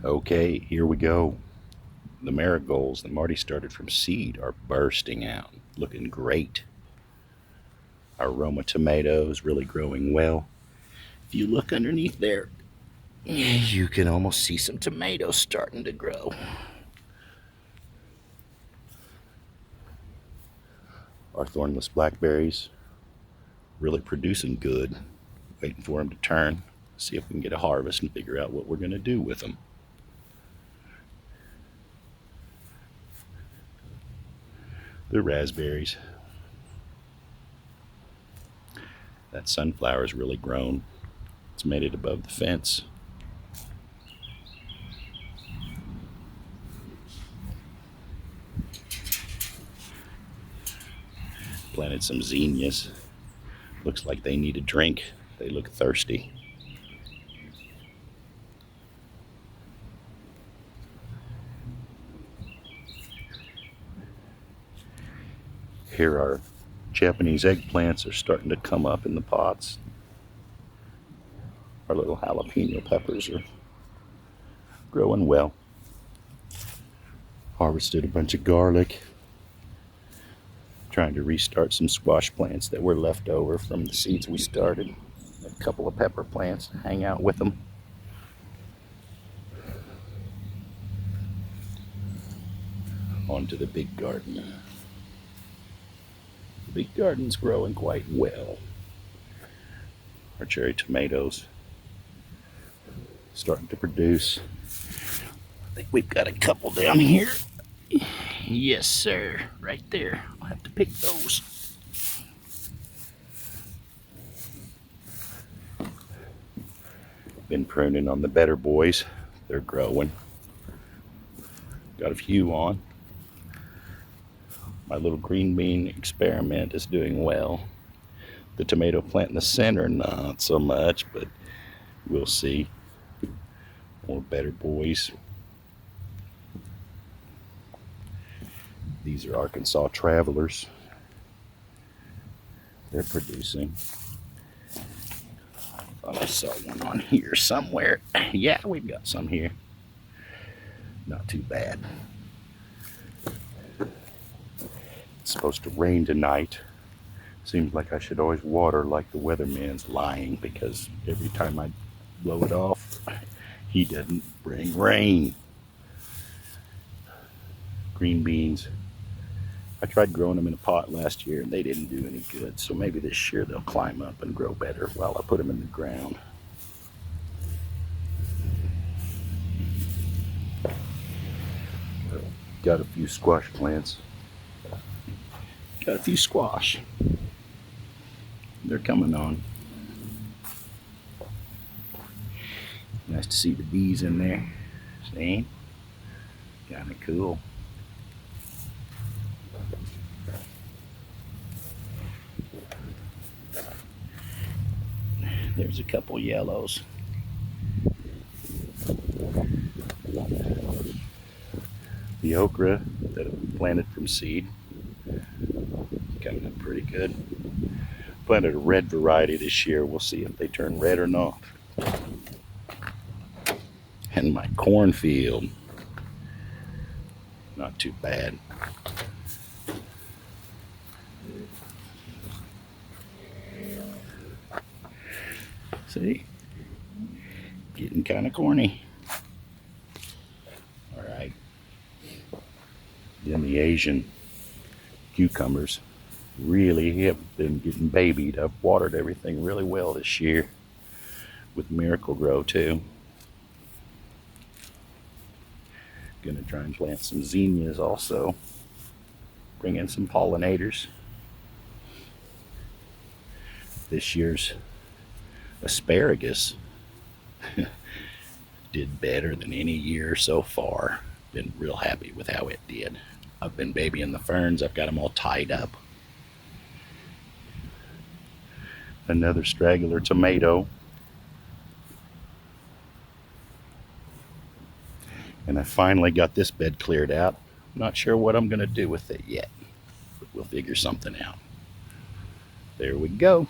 Okay, here we go. The marigolds that Marty started from seed are bursting out, looking great. Our Roma tomatoes really growing well. If you look underneath there, you can almost see some tomatoes starting to grow. Our thornless blackberries really producing good. Waiting for them to turn, see if we can get a harvest and figure out what we're going to do with them. The raspberries. That sunflower's really grown. It's made it above the fence. Planted some zinnias. Looks like they need a drink. They look thirsty. Here our Japanese eggplants are starting to come up in the pots. Our little jalapeno peppers are growing well. Harvested a bunch of garlic. Trying to restart some squash plants that were left over from the seeds we started. A couple of pepper plants to hang out with them. On to the big garden. The big garden's growing quite well. Our cherry tomatoes starting to produce. I think we've got a couple down here. Yes, sir. Right there. I'll have to pick those. Been pruning on the better boys. They're growing. Got a few on. My little green bean experiment is doing well. The tomato plant in the center, not so much, but we'll see. More better boys. These are Arkansas Travelers. They're producing. I thought I saw one on here somewhere. Yeah, we've got some here. Not too bad. It's supposed to rain tonight. Seems like I should always water like the weatherman's lying, because every time I blow it off, he doesn't bring rain. Green beans. I tried growing them in a pot last year and they didn't do any good, so maybe this year they'll climb up and grow better while I put them in the ground. Got a few squash plants. Got a few squash. They're coming on. Nice to see the bees in there. See? Kinda cool. There's a couple yellows. The okra that I planted from seed, coming up pretty good. Planted a red variety this year. We'll see if they turn red or not. And my cornfield, not too bad. See? Getting kind of corny. All right. Then the Asian cucumbers really have been getting babied. I've watered everything really well this year with Miracle-Gro too. Gonna try and plant some zinnias also. Bring in some pollinators. This year's asparagus did better than any year so far. Been real happy with how it did. I've been babying the ferns. I've got them all tied up. Another straggler tomato. And I finally got this bed cleared out. Not sure what I'm going to do with it yet, but we'll figure something out. There we go.